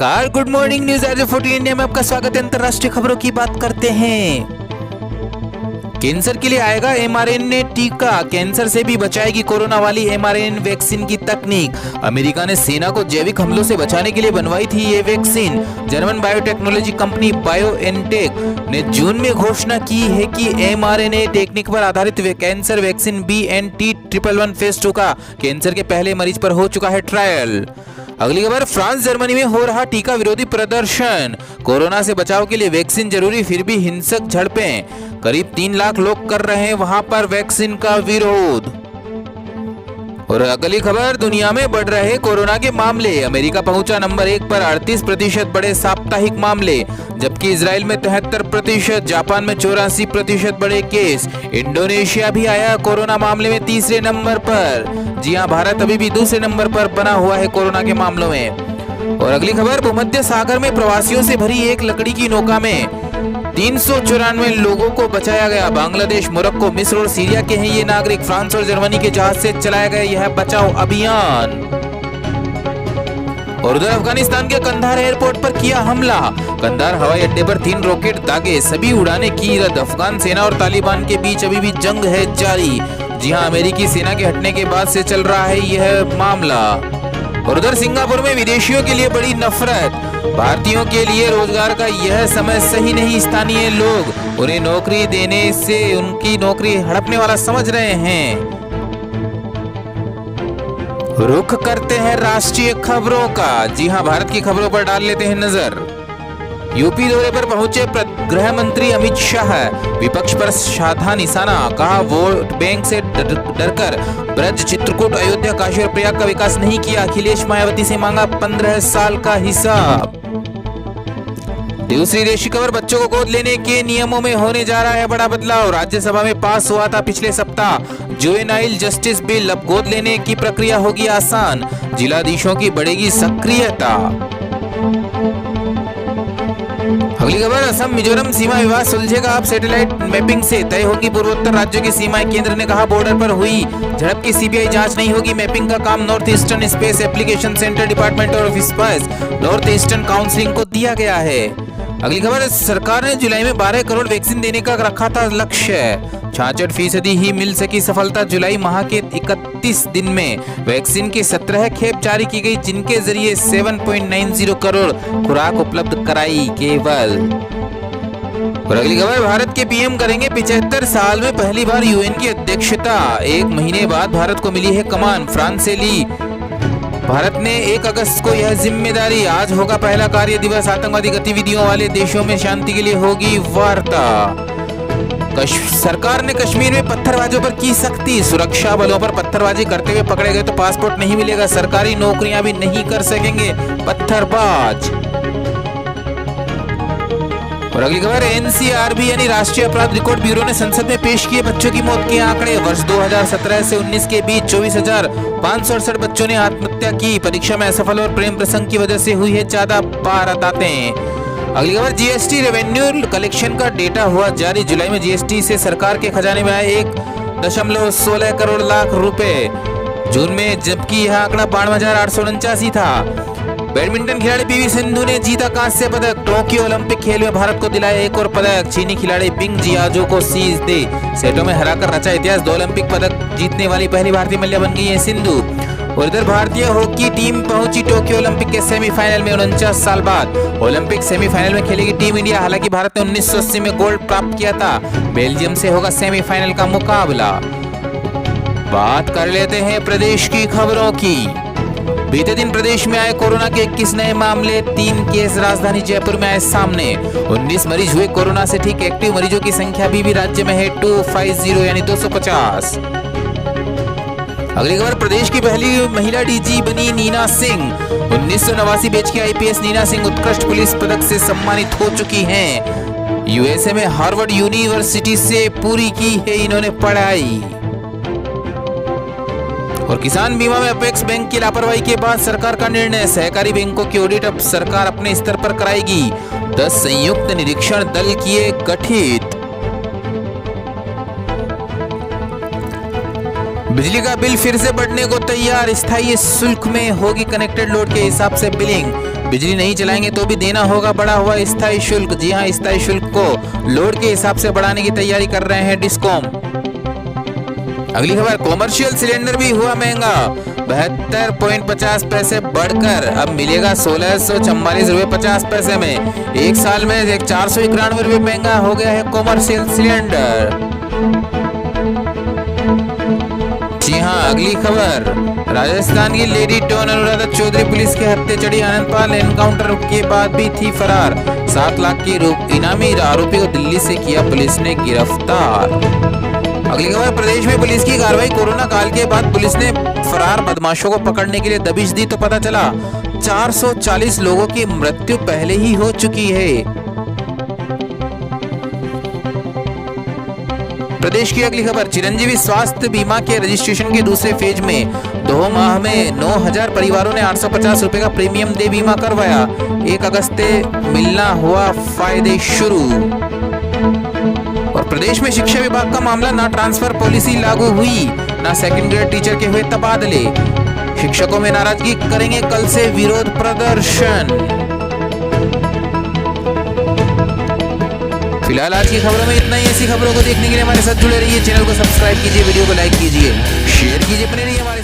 नमस्कार, good morning. News आज 14 India में आपका स्वागत है। अंतर्राष्ट्रीय खबरों की बात करते हैं। कैंसर के लिए आएगा एमआरएनए टीका, कैंसर से भी बचाएगी कोरोना वाली एमआरएनए वैक्सीन की तकनीक। अमेरिका ने सेना को जैविक हमलों से बचाने के लिए बनवाई थी ये vaccine. German biotechnology company BioNTech ने जून में घोषणा की है कि एमआरएनए टेक्निक पर आधारित कैंसर वैक्सीन BNT111 फेज 2 का कैंसर के पहले मरीज पर हो चुका है ट्रायल। अगली खबर, फ्रांस जर्मनी में हो रहा टीका विरोधी प्रदर्शन। कोरोना से बचाव के लिए वैक्सीन जरूरी, फिर भी हिंसक झड़पें। करीब 3 लाख लोग कर रहे हैं वहां पर वैक्सीन का विरोध। और अगली खबर, दुनिया में बढ़ रहे कोरोना के मामले। अमेरिका पहुंचा नंबर 1 पर, 38% बढ़े साप्ताहिक मामले, जबकि इजराइल में 73%, जापान में 84% बढ़े केस। इंडोनेशिया भी आया कोरोना मामले में तीसरे नंबर पर। जी हां, भारत अभी भी दूसरे नंबर पर बना हुआ है कोरोना के मामलों में। और अगली खबर, भूमध्य सागर में प्रवासियों से भरी एक लकड़ी की नौका में 394 लोगों को बचाया गया। बांग्लादेश, मोरक्को, मिस्र और सीरिया के हैं ये नागरिक। फ्रांस और जर्मनी के जहाज से चलाया गया यह बचाव अभियान। और उधर अफगानिस्तान के कंधार एयरपोर्ट पर किया हमला। कंधार हवाई अड्डे पर 3 रॉकेट दागे, सभी उड़ानें की रद्द। अफगान सेना और तालिबान के बीच अभी भी जंग है जारी। जी हां, अमेरिकी सेना के हटने के बाद से चल रहा है यह मामला। और उधर सिंगापुर में विदेशियों के लिए बड़ी नफरत। भारतीयों के लिए रोजगार का यह समय सही नहीं, स्थानीय लोग उन्हें नौकरी देने से उनकी नौकरी हड़पने वाला समझ रहे हैं। रुख करते हैं राष्ट्रीय खबरों का। जी हां, भारत की खबरों पर डाल लेते हैं नजर। यूपी दौरे पर पहुंचे गृह मंत्री अमित शाह, विपक्ष पर साधा निशाना। कहा, वोट बैंक से डरकर ब्रज, चित्रकूट, अयोध्या, काशी और प्रयाग का विकास नहीं किया। अखिलेश मायावती से मांगा 15 साल का हिसाब। दूसरी देशी खबर, बच्चों को गोद लेने के नियमों में होने जा रहा है बड़ा बदलाव। राज्यसभा में पास हुआ था पिछले सप्ताह जुवेनाइल जस्टिस बिल, अब गोद लेने की प्रक्रिया होगी आसान। जिलाधीशों की बढ़ेगी सक्रियता। अगली खबर, असम मिजोरम सीमा विवाद सुलझेगा अब सैटेलाइट मैपिंग से, तय होगी पूर्वोत्तर राज्यों की सीमाएं। केंद्र ने कहा, बॉर्डर पर हुई झड़प की सीबीआई जांच नहीं होगी। मैपिंग का काम north eastern space application centre, department of space, north eastern council को दिया गया है। अगली खबर, सरकार ने जुलाई में 12 करोड़ वैक्सीन देने का रखा था लक्ष्य। 66% ही मिल सकी सफलता। जुलाई माह के 31 दिन में वैक्सीन की 17 खेप जारी की गई, जिनके जरिए 7.90 करोड़ खुराक उपलब्ध कराई केवल। और अगली खबर, भारत के पीएम करेंगे 75 साल में पहली बार यूएन की अध्यक्षता। 1 महीने बाद भारत को मिली है कमान, फ्रांस से ली भारत ने 1 अगस्त को यह जिम्मेदारी। आज होगा पहला कार्य दिवस। आतंकवादी गतिविधियों वाले देशों में शांति के लिए होगी वार्ता। सरकार ने कश्मीर में पत्थरबाजों पर की सख्ती। सुरक्षा बलों पर पत्थरबाजी करते हुए पकड़े गए तो पासपोर्ट नहीं मिलेगा। सरकारी नौकरियां भी नहीं कर सकेंगे पत्थरबाज। और अगली खबर, एनसीआरबी यानी राष्ट्रीय अपराध रिकॉर्ड ब्यूरो ने संसद में पेश किए बच्चों की मौत के आंकड़े। वर्ष 2017 से 19 के बीच 24,568 बच्चों ने आत्महत्या की। परीक्षा में असफल और प्रेम प्रसंग की वजह से हुई है ज्यादा वारदातें। अगली खबर, जीएसटी रेवेन्यू कलेक्शन का डेटा हुआ जारी। जुलाई में जीएसटी से सरकार के खजाने में आए 1.16 करोड़ लाख रुपए। जून में जबकि यह आंकड़ा 52,849 था। बैडमिंटन खिलाड़ी पीवी सिंधु ने जीता कांस्य पदक। टोक्यो ओलंपिक खेल में भारत को दिलाया एक और पदक। चीनी खिलाड़ी बिंग जियाजो को सीधे सेटों में हराकर रचा इतिहास। 2 ओलंपिक पदक जीतने वाली पहली भारतीय महिला बन गई है सिंधु। और इधर भारतीय हॉकी टीम पहुंची टोक्यो ओलंपिक के सेमीफाइनल में 49 साल बाद। ओलंपिक सेमीफाइनल में खेलेगी टीम इंडिया। हालांकि भारत ने 1980 में गोल्ड प्राप्त किया था। बेल्जियम से होगा सेमीफाइनल का मुकाबला। बात कर लेते हैं प्रदेश की खबरों की। बीते दिन प्रदेश में आए कोरोना के 21 नए मामले, 3 केस राजधानी जयपुर में आए सामने। 19 मरीज हुए कोरोना से ठीक। एक्टिव मरीजों की संख्या भी राज्य में है 250 यानी 250। अगली खबर, प्रदेश की पहली महिला डीजी बनी नीना सिंह। 1989 बैच की आईपीएस नीना सिंह उत्कृष्ट पुलिस पदक से सम्मानित हो चुकी हैं। यूएसए में हार्वर्ड यूनिवर्सिटी से पूरी की है इन्होंने पढ़ाई। और किसान बीमा में अपेक्स बैंक की लापरवाही के बाद सरकार का निर्णय। सहकारी बैंकों की ऑडिट अब सरकार अपने स्तर पर कराएगी। 10 संयुक्त निरीक्षण दल किए गठित। बिजली का बिल फिर से बढ़ने को तैयार। स्थायी शुल्क में होगी कनेक्टेड लोड के हिसाब से बिलिंग। बिजली नहीं चलाएंगे तो भी देना होगा बढ़ा हुआ स्थायी शुल्क। जी हां, स्थायी शुल्क को लोड के हिसाब से बढ़ाने की तैयारी कर रहे हैं डिस्कॉम। अगली खबर, कॉमर्शियल सिलेंडर भी हुआ महंगा। 72.50 पैसे बढ़कर अब मिलेगा 1644 रुपए 50 पैसे में। एक साल में 491 रुपए महंगा हो गया है कॉमर्शियल सिलेंडर। जी हाँ, अगली खबर, राजस्थान की lady don Anuradha Chaudhary police के हत्थे चढ़ी। आनंदपाल एनकाउंटर के बाद भी थी फरार। 7 लाख की इनामी आरोपी को दिल्ली से किया पुलिस ने गिरफ्तार। अगली खबर, प्रदेश में पुलिस की कार्रवाई। कोरोना काल के बाद पुलिस ने फरार बदमाशों को पकड़ने के लिए दबिश दी तो पता चला 440 लोगों की मृत्यु पहले ही हो चुकी है। प्रदेश की अगली खबर, चिरंजीवी स्वास्थ्य बीमा के रजिस्ट्रेशन के दूसरे फेज में 2 माह में 9000 परिवारों ने 850 रुपए का प्रीमियम दे बीमा करवाया। 1 अगस्त से मिलना हुआ फायदे शुरू। और प्रदेश में शिक्षा विभाग का मामला, ना ट्रांसफर पॉलिसी लागू हुई, ना सेकंड ग्रेड टीचर के हुए तबादले। शिक्षकों में नाराजगी, करेंगे कल से विरोध प्रदर्शन। फिलहाल आज की खबरों में इतना ही। ऐसी खबरों को देखने के लिए हमारे साथ जुड़े रहिए। चैनल को सब्सक्राइब कीजिए, वीडियो को लाइक कीजिए, शेयर कीजिए, बने रहिए हमारे